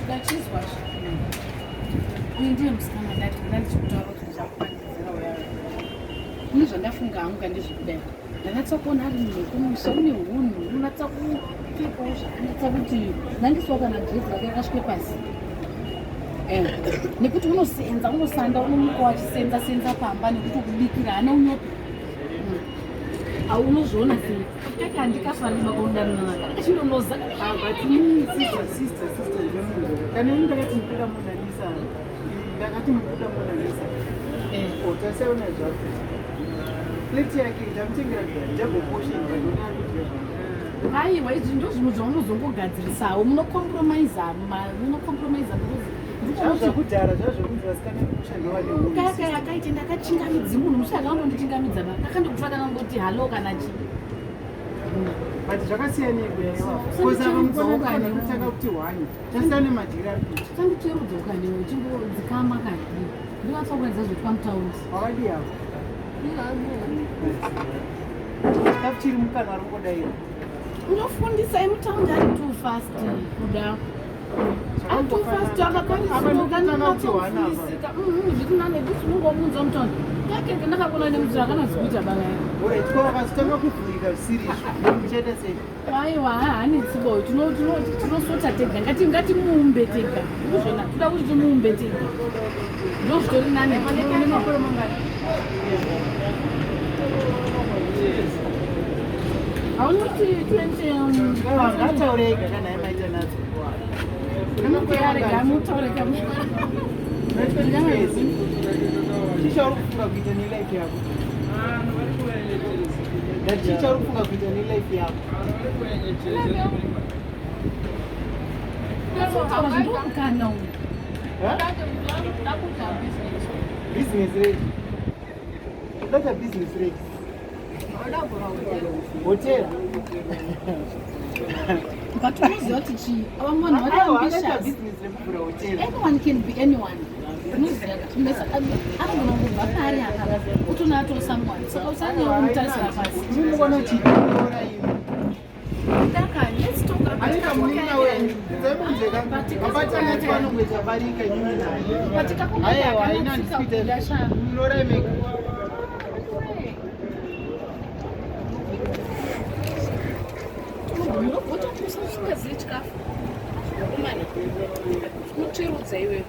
ndachizwa uyu ndiye musikana ndichikutaura kuti ndichakupangidzira uyayo kune zvandafunga hangu kandizvi kudai ndanatsa kuona ari munhu wekumusha une hunhu unonatsa kupfekawo zvakanatsa kuti nangiswa kana dredzi rake rakasvike pasi nekuti unosanda unomuka wachisenza pamba nekuti kubikira hana unyopi unozviona sei kaka ndikafanira makondanana kachinonoza kana ini ndakati mukuda monalisa ndakati mukuda monalisa tasaona zvako pleti yake ndamutengera ndagoposhinga aiwa izvi ndo zvinhu zvaunozongogadzirisawo munokompromisa zvakudhara zvazvokunzi vasikana kushanda kaka yakaite ndakachingamidzi munhu mushaka anondichingamidza akandikutsvaka nangoti halo kana chi but zvakasiyanekutanga kuti hwani tasiyane majira tanditerudza ukanewo uchimbodzikama kani ndingatsokuedza zvepamutaundi wakadi yavo takuchiri mukana ari kungodaira unofundisa emutaundi ari too fast kuda atufast akakanisokanatofundisika zvitinane kuti unongomunza mutaundi yakeke ndakakona nemuti akanazikuita vakasitanga kuvhurika zvisiri aiwa hanetsiboyo tinosota tega ngatimuumbe tega izvona toda kuti timuumbe tega ndo zvitori nane nemakore mangani haunoti 20 ngataurega kana yamaita nadzo anokuyaregamutaurega chichauri kufunga kuita nelife yako chichauri kufunga kuita nelife yako ndokana business rate data business rate hotel but unoziva kuti chii vamwe vanhu variambitious anyone can be anyone unoziva anogona kubva pari apa utona atoo someone saka usanewo mutarisira pasi unoona chiiora imi daka let's talk about vanongoita barika nyumi nayo unotokusa usingazivi chikafu umani unocherudza iwewe